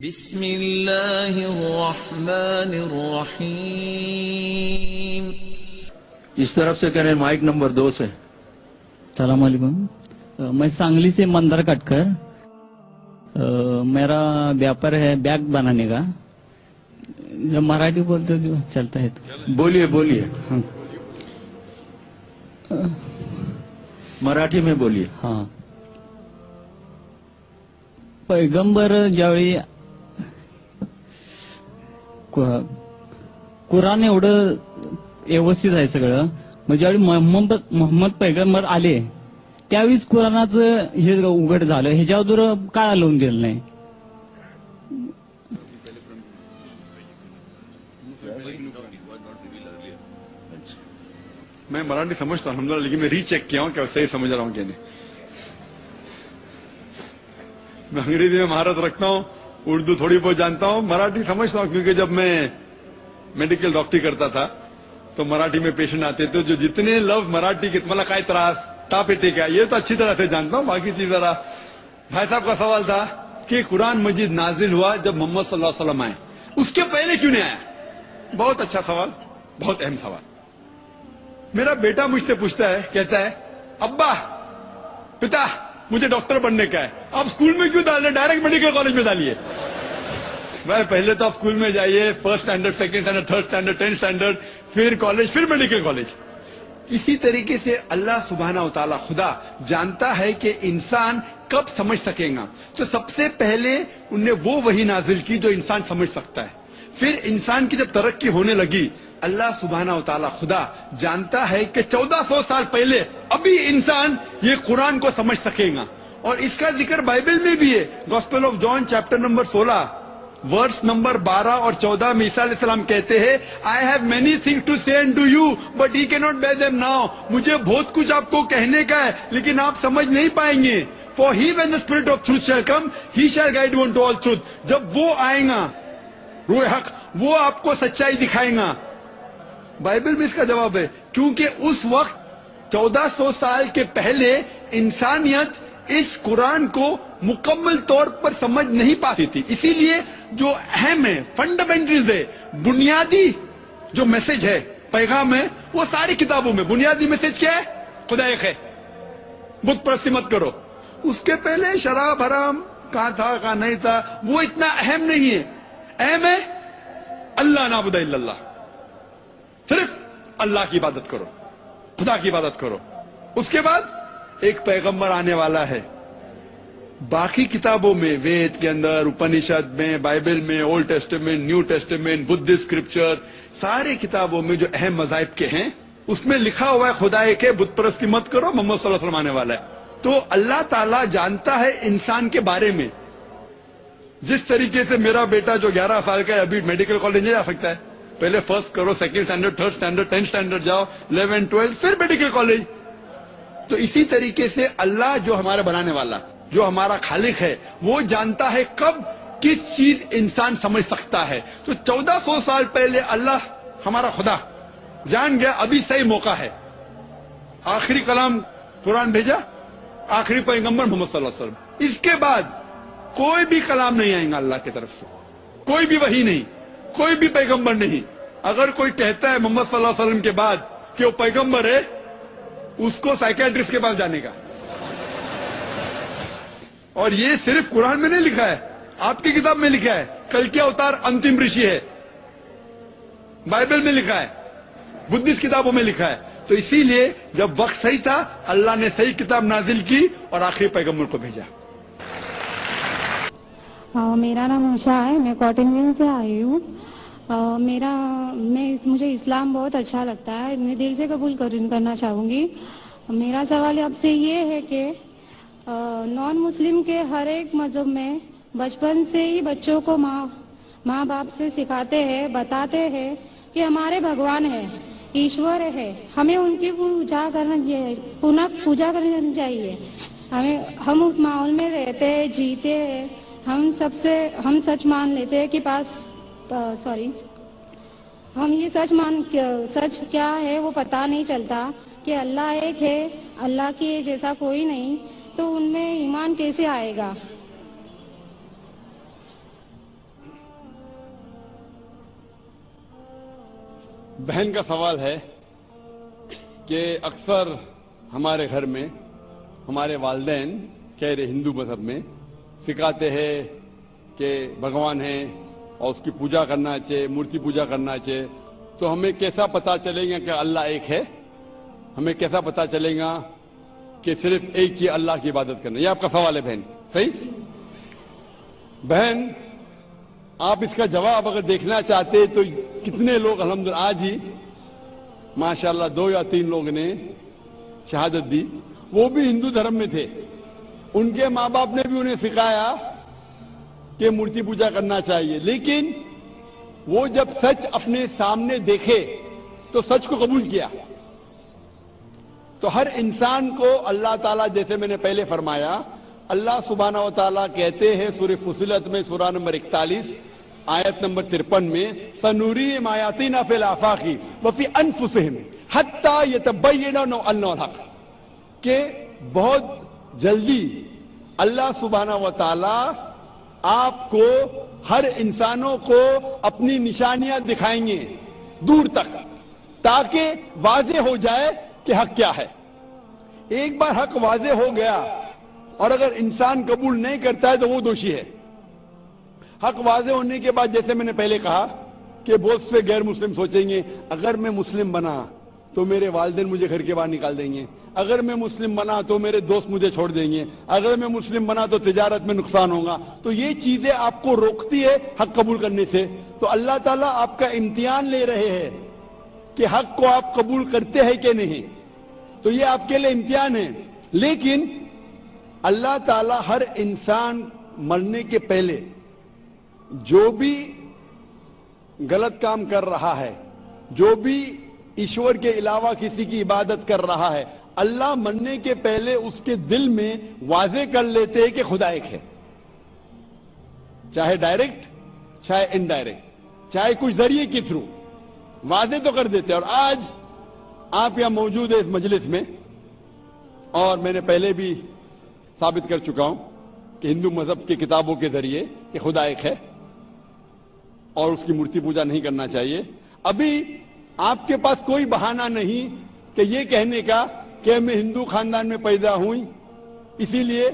بسم اللہ الرحمن الرحیم. اس طرف سے کریں مائک نمبر 2 سے. السلام علیکم. میں سانگلی سے مندر کٹکر. میرا व्यापार ہے بیگ بنانے کا. جب مراٹھی بولتے جو چلتا ہے تو بولیے بولیے مراٹھی میں بولیے. ہاں. पैगंबर ज्यावेळी कुराण एवढं व्यवस्थित आहे सगळं, मग ज्यावेळी मोहम्मद पैगंबर आले त्यावेळीच कुराणाचं हे उघड झालं. ह्याच्यावर काय लावून दिलं नाही. मैं मराठी समझता हूँ अलहमदुलिल्लाह, लेकिन मैं रीचेक किया हूँ कि सही समझ रहा हूँ कि नहीं. मैं अंग्रेजी में महारत रखता हूँ, उर्दू थोड़ी बहुत जानता हूँ, मराठी समझता हूँ क्योंकि जब मैं मेडिकल डॉक्टरी करता था तो मराठी में पेशेंट आते थे जो जितने लफ्ज मराठी के तुम्हाला काय त्रास ताप येते क्या, ये तो अच्छी तरह से जानता हूँ. बाकी चीज जरा भाई साहब का सवाल था कि कुरान मजीद नाजिल हुआ जब मोहम्मद सल्लल्लाहु अलैहि वसल्लम आए, उसके पहले क्यों नहीं आया? बहुत अच्छा सवाल, बहुत अहम सवाल. मेरा बेटा मुझसे पूछता है, कहता है अब्बा पिता मुझे डॉक्टर बनने का है, आप स्कूल में क्यों डाल रहे, डायरेक्ट मेडिकल कॉलेज में डालिए. भाई पहले तो आप स्कूल में जाइए, first standard, second standard, third standard, 10th standard, फिर कॉलेज, फिर मेडिकल कॉलेज. इसी तरीके से अल्लाह सुब्हानहू व तआला खुदा जानता है कि इंसान कब समझ सकेगा, तो सबसे पहले उनने वो वही नाजिल की जो इंसान समझ सकता है. फिर इंसान की जब तरक्की होने लगी, अल्लाह सुब्हानहू व तआला खुदा जानता है कि 1400 साल पहले अभी इंसान ये कुरान को समझ सकेगा. और इसका जिक्र बाइबल में भी है. Gospel of John chapter number 16 verse number 12 और 14 में ईसा अलैहिस्सलाम कहते हैं, I have many things to say to you but he can not bear them now. मुझे बहुत कुछ आपको कहने का है लेकिन आप समझ नहीं पाएंगे. For he when the spirit of truth shall come he shall guide you to all truth. जब वो आएगा रूह हक, वो आपको सच्चाई दिखाएगा. बाइबल में इसका जवाब है क्योंकि उस वक्त 1400 साल के पहले इंसानियत इस कुरान को मुकम्मल तौर पर समझ नहीं पाती थी. इसीलिए जो अहम है, फंडामेंटल्स है, बुनियादी जो मैसेज है, पैगाम है, वो सारी किताबों में बुनियादी मैसेज क्या है? खुदा एक है, बुत परस्ती मत करो. उसके पहले शराब हराम कहाँ था कहाँ नहीं था वो इतना अहम नहीं है. अहम है अल्लाह नाबुदा इल्लल्लाह, सिर्फ अल्लाह की इबादत करो, खुदा की इबादत करो. उसके बाद एक पैगंबर आने वाला है. बाकी किताबों में, वेद के अंदर, उपनिषद में, बाइबल में, old testament, new testament, Buddhist scripture, सारे किताबों में जो अहम मज़ाहिब के हैं उसमें लिखा हुआ है खुदा एक है, बुत परस्ती मत करो, मोहम्मद सल्लल्लाहु अलैहि वसल्लम आने वाला है. तो अल्लाह ताला जानता है इंसान के बारे में. जिस तरीके से मेरा बेटा जो 11 साल का है अभी मेडिकल कॉलेज नहीं जा सकता है, पहले फर्स्ट करो, second standard, third standard, 10th standard जाओ, 11, 12, फिर मेडिकल कॉलेज. तो इसी तरीके से अल्लाह जो हमारा बनाने वाला, जो हमारा खालिक है, वो जानता है कब किस चीज इंसान समझ सकता है. तो 1400 साल पहले अल्लाह हमारा खुदा जान गया अभी सही मौका है. आखिरी कलाम कुरान भेजा, आखिरी पैगंबर मोहम्मद सल्लल्लाहु अलैहि वसल्लम. इसके बाद कोई भी कलाम नहीं आएगा अल्लाह की तरफ से, कोई भी वही नहीं, कोई भी पैगंबर नहीं. अगर कोई कहता है मोहम्मद सल्लल्लाहु अलैहि वसल्लम के बाद कि वो पैगंबर है, उसको साइकियाट्रिस्ट के पास जाने का. और ये सिर्फ कुरान में नहीं लिखा है, आपकी किताब में लिखा है. कल के अवतार अंतिम ऋषि है, बाइबल में लिखा है, बुद्धिस्ट किताबों में लिखा है. तो इसीलिए जब वक्त सही था अल्लाह ने सही किताब नाजिल की और आखिरी पैगंबर को भेजा. मेरा नाम उषा है, मैं कॉटनविल से आई हूँ. मुझे इस्लाम बहुत अच्छा लगता है, मैं दिल से कबूल करना चाहूँगी. मेरा सवाल आपसे ये है कि नॉन मुस्लिम के हर एक मजहब में बचपन से ही बच्चों को माँ बाप से सिखाते हैं, बताते हैं कि हमारे भगवान है, ईश्वर है, हमें उनकी पूजा करनी चाहिए. हम उस माहौल में रहते हैं, जीते हैं. हम सच मान लेते हैं कि हम ये सच क्या है वो पता नहीं चलता कि अल्लाह एक है, अल्लाह के जैसा कोई नहीं. तो उनमें ईमान कैसे आएगा? बहन का सवाल है कि अक्सर हमारे घर में हमारे वालिदैन कह रहे हिंदू मजहब में सिखाते हैं कि भगवान है और उसकी पूजा करना चाहिए, मूर्ति पूजा करना चाहिए। तो हमें कैसा पता चलेगा कि अल्लाह एक है? हमें कैसा पता चलेगा कि सिर्फ एक ही अल्लाह की इबादत करना? ये आपका सवाल है बहन, सही? बहन, आप इसका जवाब अगर देखना चाहते तो कितने लोग अल्हम्दुलिल्लाह आज ही माशाल्लाह 2 या 3 लोग ने शहादत दी, वो भी हिंदू धर्म में थे। उनके माँ बाप ने भी उन्हें सिखाया कि मूर्ति पूजा करना चाहिए, लेकिन वो जब सच अपने सामने देखे तो सच को कबूल किया। तो हर इंसान को अल्लाह ताला, जैसे मैंने पहले फरमाया, अल्लाह सुब्हानहू व तआला कहते हैं सूरह फुसिलत में सूरा नंबर 41 आयत नंबर 53 में, सनूरीहिम आयातिना फिल आफाकी व फी अनफुसिहिम हत्ता यतबय्यना अन्नहुल हक, के बहुत जल्दी अल्लाह सुब्हानहू व तआला आपको, हर इंसानों को अपनी निशानियां दिखाएंगे दूर तक, ताकि वाज़ेह हो जाए कि हक क्या है। एक बार हक वाज़ेह हो गया और अगर इंसान कबूल नहीं करता है तो वो दोषी है। हक वाज़ेह होने के बाद, जैसे मैंने पहले कहा कि बहुत से गैर मुस्लिम सोचेंगे अगर मैं मुस्लिम बना तो मेरे वालिदैन मुझे घर के बाहर निकाल देंगे, अगर मैं मुस्लिम बना तो मेरे दोस्त मुझे छोड़ देंगे, अगर मैं मुस्लिम बना तो तिजारत में नुकसान होगा। तो ये चीजें आपको रोकती है हक कबूल करने से। तो अल्लाह ताला आपका इम्तिहान ले रहे हैं कि हक को आप कबूल करते हैं कि नहीं। तो ये आपके लिए इम्तिहान है। लेकिन अल्लाह ताला हर इंसान मरने के पहले जो भी गलत काम कर रहा है, जो भी ईश्वर के अलावा किसी की इबादत कर रहा है, अल्लाह मरने के पहले उसके दिल में वाज़े कर लेते हैं कि खुदा एक है, चाहे डायरेक्ट चाहे इनडायरेक्ट, चाहे कुछ जरिए के थ्रू वाज़े तो कर देते हैं। और आज आप यहां मौजूद है इस मजलिस में, और मैंने पहले भी साबित कर चुका हूं कि हिंदू मजहब की किताबों के जरिए कि खुदा एक है और उसकी मूर्ति पूजा नहीं करना चाहिए। अभी आपके पास कोई बहाना नहीं कि ये कहने का कि मैं हिंदू खानदान में पैदा हुई इसीलिए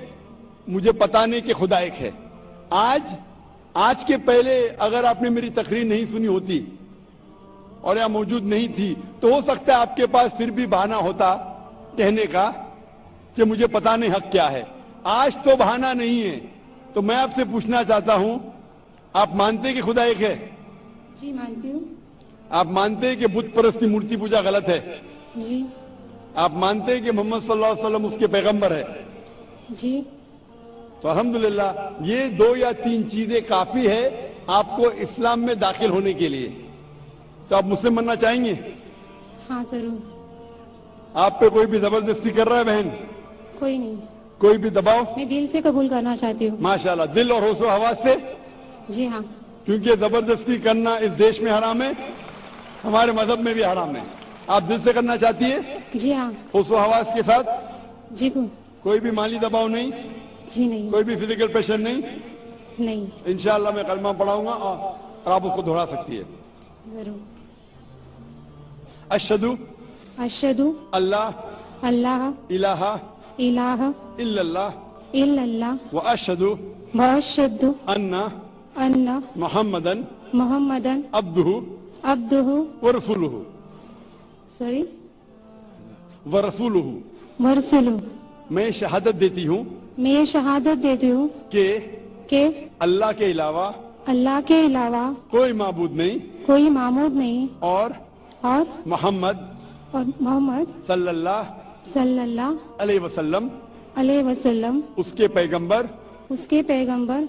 मुझे पता नहीं कि खुदा एक है। आज के पहले अगर आपने मेरी तकरीर नहीं सुनी होती और यहां मौजूद नहीं थी तो हो सकता है आपके पास फिर भी बहाना होता कहने का कि मुझे पता नहीं हक क्या है। आज तो बहाना नहीं है। तो मैं आपसे पूछना चाहता हूं, आप मानते हैं कि खुदा एक है? जी मानती हूँ। आप मानते हैं कि बुत परस्ती मूर्ति पूजा गलत है? जी। आप मानते हैं कि मोहम्मद सल्लल्लाहु अलैहि वसल्लम उसके पैगंबर है? जी। तो अल्हम्दुलिल्लाह ये 2 या 3 चीजें काफी है आपको इस्लाम में दाखिल होने के लिए। तो आप मुस्लिम बनना चाहेंगे? हाँ जरूर। आप पे कोई भी जबरदस्ती कर रहा है बहन? कोई नहीं। कोई भी दबाव? मैं दिल से कबूल करना चाहती हूँ। माशाल्लाह, दिल और होशो हवास से? जी हाँ। क्योंकि जबरदस्ती करना इस देश में हराम है, हमारे मजहब में भी हराम है। आप दिल से करना चाहती है? जी हाँ। होशो हवास के साथ? जी कोई भी माली दबाव नहीं? जी नहीं। कोई भी फिजिकल प्रेशर नहीं? नहीं। इंशाअल्लाह मैं कलमा पढ़ाऊंगा और आप उसको दोहरा सकती है। जरूर। अशहदु अशहदु अल्लाह अल्लाह इलाहा इलाहा इल्लल्लाह इल्लल्लाह व अशहदु व अशहदु अन्ना अन्ना मुहम्मदन मुहम्मदन अब्दुहु अब्दुहु व रसूलुहु सॉरी व रसूलुहु। व रसूलुहु। मैं शहादत देती हूँ मैं ये शहादत देती हूँ कि अल्लाह के अलावा अल्लाह के अलावा कोई माबूद नहीं कोई माबूद नहीं और मोहम्मद सल्लल्लाहु अलैहि वसल्लम उसके पैगंबर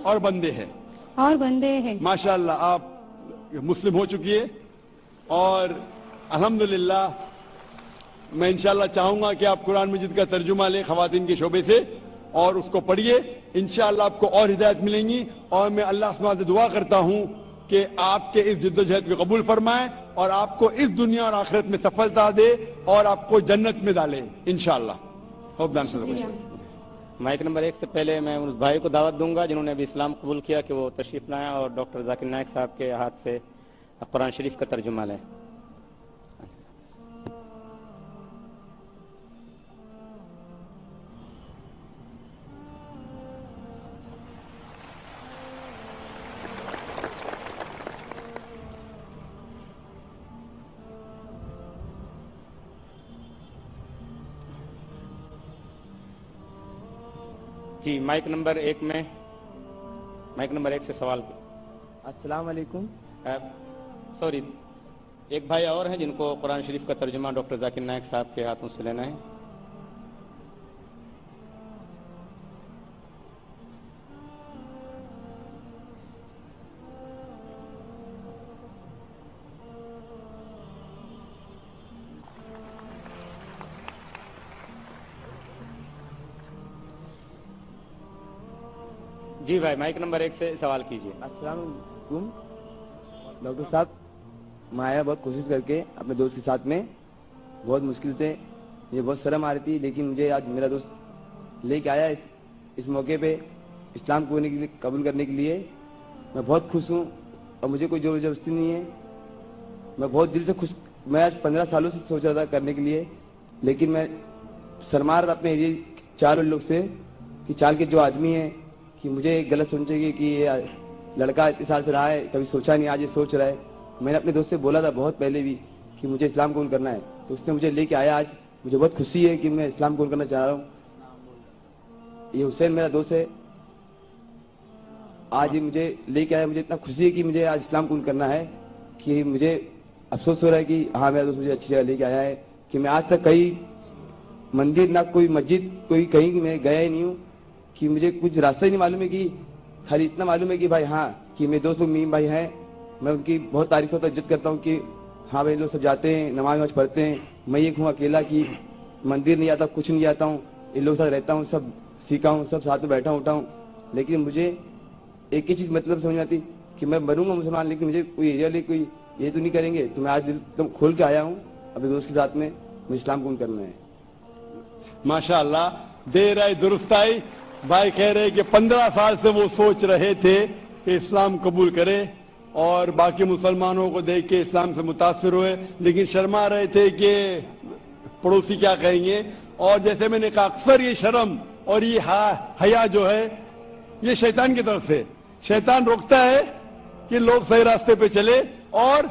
और बंदे हैं। माशाअल्लाह आप मुस्लिम हो चुकी है और अल्हम्दुलिल्लाह मैं इंशाअल्लाह चाहूंगा कि आप कुरान मजीद का तर्जुमा लें खवातीन के शोबे से और उसको पढ़िए। इंशाअल्लाह आपको और हिदायत मिलेंगी। और मैं अल्लाह सुब्हानहू से दुआ करता हूं कि आपके इस जिद्दोजहद को कबूल फरमाए और आपको इस दुनिया और आखिरत में सफलता दे और आपको जन्नत में डाले इंशाअल्लाह। माइक नंबर 1 से पहले मैं उस भाई को दावत दूंगा जिन्होंने अभी इस्लाम कबूल किया कि वो तशरीफ लाएं और डॉक्टर जाकिर नायक साहब के हाथ से कुरान शरीफ का तर्जुमा लें। جی مائک نمبر 1 میں، مائک نمبر 1 سے سوال السلام علیکم. سوری، ایک بھائی اور ہیں جن کو قرآن شریف کا ترجمہ ڈاکٹر ذاکر نائک صاحب کے ہاتھوں سے لینا ہے. جی بھائی مائک نمبر 1 سے سوال کیجیے. السلام علیکم ڈاکٹر صاحب. میں آیا بہت کوشش کر کے اپنے دوست کے ساتھ میں، بہت مشکل سے، مجھے بہت شرم آ رہی تھی، لیکن مجھے آج میرا دوست لے کے آیا اس موقع پہ اسلام کو قبول کرنے کے لیے. میں بہت خوش ہوں اور مجھے کوئی زور زبردستی نہیں ہے. میں بہت دل سے خوش. میں آج 15 سالوں سے سوچ رہا تھا کرنے کے لیے، لیکن میں شرما رہا اپنے ایریے 4 لوگ سے کہ چال کے جو آدمی ہیں کہ مجھے غلط سمجھے گی کہ یہ لڑکا اتنے سال سے رہا ہے، کبھی سوچا نہیں، آج یہ سوچ رہا ہے. میں نے اپنے دوست سے بولا تھا بہت پہلے بھی کہ مجھے اسلام قبول کرنا ہے، تو اس نے مجھے لے کے آیا. آج مجھے بہت خوشی ہے کہ میں اسلام قبول کرنا چاہ رہا ہوں. یہ حسین میرا دوست ہے. آج یہ مجھے لے کے آیا. مجھے اتنا خوشی ہے کہ مجھے آج اسلام قبول کرنا ہے کہ مجھے افسوس ہو رہا ہے کہ ہاں میرا دوست مجھے اچھی جگہ لے کے آیا ہے. کہ میں آج تک کئی مندر، نہ کوئی مسجد، کوئی کہیں میں گیا ہی نہیں ہوں، کہ مجھے کچھ راستہ ہی نہیں معلوم ہے. کہ خالی اتنا معلوم ہے کہ بھائی ہاں کہ میرے دوست لوگ میم بھائی ہیں، میں ان کی بہت تعریف ہوتا عزت کرتا ہوں کہ ہاں بھائی لوگ سب جاتے ہیں، نماز پڑھتے ہیں. میں یہ ہوں اکیلا کہ مندر نہیں آتا، کچھ نہیں جاتا ہوں. ان لوگ ساتھ رہتا ہوں، سب سیکھا ہوں، سب ساتھ میں بیٹھا اٹھا ہوں. لیکن مجھے ایک ہی چیز مطلب سمجھ آتی کہ میں بنوں گا مسلمان، لیکن مجھے کوئی ایریا کوئی یہ تو نہیں کریں گے. تو میں آج دل ایک دم کھول کے آیا ہوں اپنے دوست کے ساتھ میں. مجھے اسلام قبول کرنا ہے. ماشاءاللہ دیر آئی درست آئی. بھائی کہہ رہے کہ 15 سال سے وہ سوچ رہے تھے کہ اسلام قبول کرے اور باقی مسلمانوں کو دیکھ کے اسلام سے متاثر ہوئے، لیکن شرما رہے تھے کہ پڑوسی کیا کہیں گے. اور جیسے میں نے کہا اکثر یہ شرم اور یہ حیا جو ہے یہ شیطان کی طرف سے. شیطان روکتا ہے کہ لوگ صحیح راستے پہ چلے اور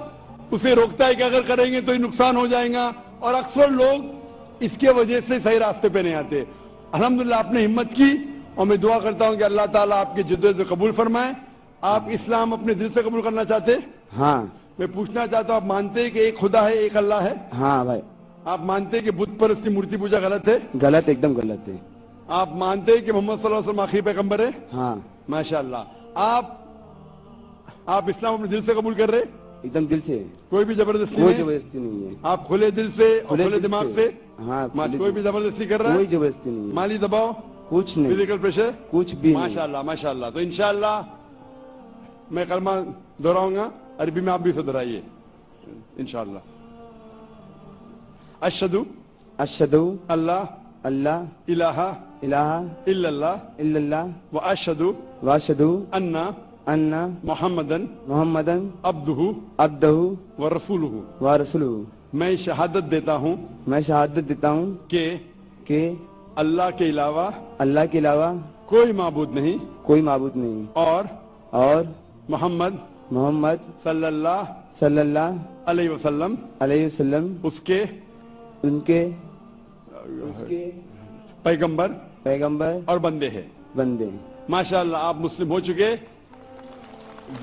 اسے روکتا ہے کہ اگر کریں گے تو یہ نقصان ہو جائے گا، اور اکثر لوگ اس کی وجہ سے صحیح راستے پہ نہیں آتے. الحمدللہ آپ نے ہمت کی اور میں دعا کرتا ہوں کہ اللہ تعالیٰ آپ کی جدوجہد قبول فرمائے. آپ اسلام اپنے دل سے قبول کرنا چاہتے؟ ہاں. میں پوچھنا چاہتا ہوں، آپ مانتے ہیں کہ ایک خدا ہے، ایک اللہ ہے؟ ہاں بھائی. آپ مانتے ہیں کہ بت پرستی، مورتی پوجا غلط ہے؟ غلط، ایک دم غلط ہے. آپ مانتے ہیں کہ محمد صلی اللہ علیہ وسلم آخری پیغمبر ہے؟ ہاں. ماشاءاللہ. آپ اسلام اپنے دل سے قبول کر رہے؟ ایک دم دل سے. کوئی بھی زبردستی کوئی نہیں؟ زبردستی نہیں ہے. آپ کھلے دل سے اور کھلے دماغ سے؟ ہاں. کوئی بھی زبردستی کر رہا ہے؟ کوئی زبردستی نہیں ہے. مالی دباؤ؟ کچھ نہیں. Physical pressure? کچھ بھی نہیں. ماشاءاللہ ماشاءاللہ. تو انشاءاللہ میں کلمہ دہراؤں گا، عربی میں آپ بھی دہرائیے انشاءاللہ. اشہدو اشہدو اللہ اللہ الہ الہ الا اللہ الا اللہ واشہدو واشہدو انا ان محمدن محمدن عبدہ عبدہ ورسولہ. ورسولہ. میں شہادت دیتا ہوں میں شہادت دیتا ہوں کہ اللہ کے علاوہ اللہ کے علاوہ کوئی معبود نہیں کوئی معبود نہیں، اور محمد محمد صلی اللہ علیہ وسلم علیہ وسلم اس کے ان کے پیغمبر اور بندے ہیں. بندے. ماشاءاللہ آپ مسلم ہو چکے.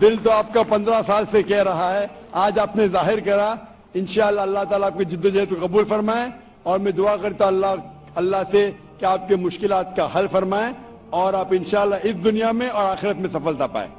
دل تو آپ کا 15 سال سے کہہ رہا ہے، آج آپ نے ظاہر کرا. انشاءاللہ اللہ تعالیٰ آپ کی جدوجہد کو قبول فرمائے، اور میں دعا کرتا اللہ سے کہ آپ کے مشکلات کا حل فرمائے اور آپ انشاءاللہ اس دنیا میں اور آخرت میں سفلتا پائیں.